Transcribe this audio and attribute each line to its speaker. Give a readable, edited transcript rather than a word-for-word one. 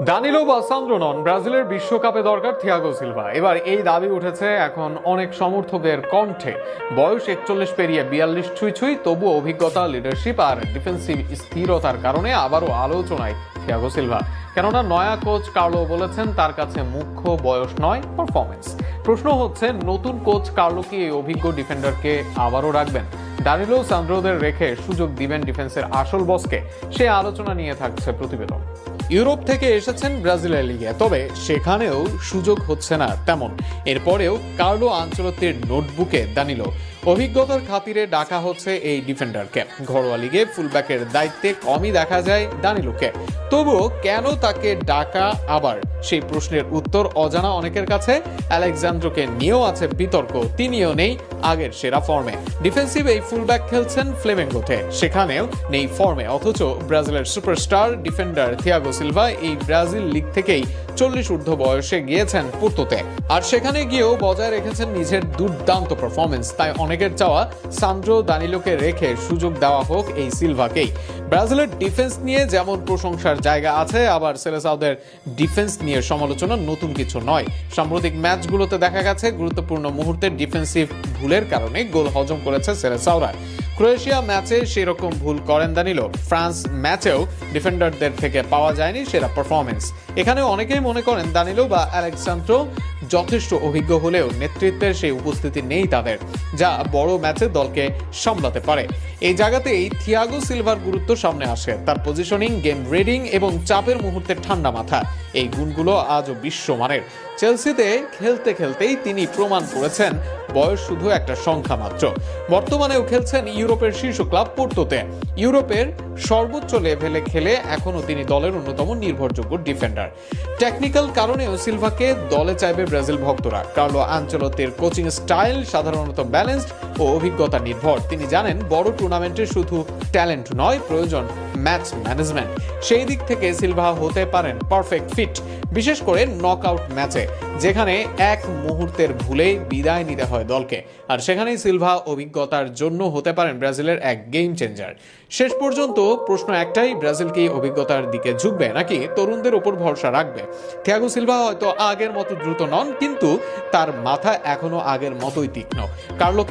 Speaker 1: দানিলো বা সান্দ্রো নন, ব্রাজিলের বিশ্বকাপে দরকার থিয়াগো সিলভা। এবার এই দাবি উঠেছে এখন অনেক সমর্থকের কণ্ঠে। বয়স 41 পেরিয়ে 42 ছুঁই ছুঁই, তবুও অভিজ্ঞতা, লিডারশিপ আর ডিফেন্সিভ স্থিরতার কারণে আবারও আলোচনায় থিয়াগো সিলভা। কেননা নয়া কোচ কার্লো বলেছেন তার কাছে মুখ্য বয়স নয়, পারফরমেন্স। প্রশ্ন হচ্ছে, নতুন কোচ কার্লো কি এই অভিজ্ঞ ডিফেন্ডারকে আবারও রাখবেন? দানিলো সান্দ্রোদের রেখে সুযোগ দিবেন ডিফেন্সের আসল বসকে? সে আলোচনা নিয়ে থাকছে প্রতিবেদন। ইউরোপ থেকে এসেছেন ব্রাজিলের লিগে, তবে সেখানেও সুযোগ হচ্ছে না তেমন। এরপরেও কার্লো আনচেলত্তির নোটবুকে দানিলো অভিজ্ঞতার খাতিরে ডাকা হচ্ছে এই ডিফেন্ডারকে। ঘরোয়া লিগে ফুলব্যাকের দায়িত্বে কমই দেখা যায় দানিলোকে, তবুও কেন তাকে ডাকা আবার, সেই প্রশ্নের উত্তর অজানা অনেকের কাছে। আলেক্সান্দ্রোকে নিয়েও আছে বিতর্ক, তিনিও নেই আগের সেরা ফর্মে। ডিফেন্সিভ এই ফুলব্যাক খেলছেন ফ্লেমেঙ্গোতে, সেখানেও নেই ফর্মে। অথচ ব্রাজিলের সুপারস্টার ডিফেন্ডার থিয়াগো সিলভা এই ব্রাজিল লিগ থেকেই 40 ঊর্ধ্ব বয়সে গিয়েছেন পোর্তোতে, আর সেখানে গিয়েও বজায় রেখেছেন নিজের দুর্দান্ত পারফরমেন্স। তাই অনেকের চাওয়া সান্দ্রো দানিলোকে রেখে সুযোগ দেওয়া হোক এই সিলভাকেই। ব্রাজিলের ডিফেন্স নিয়ে যেমন প্রশংসার জায়গা আছে, আবার সেলেসাওদের ডিফেন্স নিয়ে সমালোচনা নতুন কিছু নয়। সাম্প্রতিক ম্যাচগুলোতে দেখা গেছে গুরুত্বপূর্ণ মুহূর্তে ডিফেন্সিভ ভুলের কারণে গোল হজম করেছে সেলেসাওরা। ক্রোয়েশিয়া ম্যাচে সেরকম ভুল করেন দানিলো। ফ্রান্স ম্যাচেও ডিফেন্ডারদের থেকে পাওয়া যায়নি সেরা পারফরমেন্স। এখানে অনেকেই মনে করেন দানিলো বা আলেক্সান্দ্রো যথেষ্ট অভিজ্ঞ হলেও নেতৃত্বের সেই উপস্থিতি নেই তাদের, যা বড় ম্যাচে দলকে সামলাতে পারে। এই জায়গাতেই থিয়াগো সিলভার গুরুত্ব সামনে আসে। তার পজিশনিং, গেম রিডিং এবং চাপের মুহূর্তে ঠান্ডা মাথা, এই গুণগুলো আজও বিশ্বমানের। চেলসিতে খেলতে খেলতেই তিনি প্রমাণ করেছেন বয়স শুধু একটা সংখ্যা মাত্র। বর্তমানেও খেলছেন ইউরোপের শীর্ষ ক্লাব পোর্তোতে। ইউরোপের সর্বোচ্চ লেভেলে খেলে এখনও তিনি দলের অন্যতম নির্ভরযোগ্য ডিফেন্ডার। টেকনিক্যাল কারণেও সিলভাকে দলে চাইবে ব্রাজিল ভক্তরা। কার্লো আনচেলত্তির কোচিং স্টাইল সাধারণত ব্যালেন্সড ও অভিজ্ঞতা নির্ভর। তিনি জানেন বড় টুর্নামেন্টে শুধু ট্যালেন্ট নয়, প্রয়োজন ম্যাচ ম্যানেজমেন্ট। সেই দিক থেকে সিলভা হতে পারেন পারফেক্ট ফিট, বিশেষ করে নকআউট ম্যাচে, যেখানে এক মুহূর্তের ভুলেই বিদায় নিতে হয় দলকে। আর সেখানেই সিলভা অভিজ্ঞতার জন্য হতে পারেন ব্রাজিলের এক গেম চেঞ্জার। শেষ পর্যন্ত প্রশ্ন একটাই, ব্রাজিল কি অভিজ্ঞতার দিকে ঝুঁকবে নাকি তরুণদের উপর ভরসা রাখবে? থিয়াগো সিলভা হয়তো আগের মতো দ্রুত নন, কিন্তু তার মাথা এখনো আগের মতোই তীক্ষ্ণ। কার্লোকে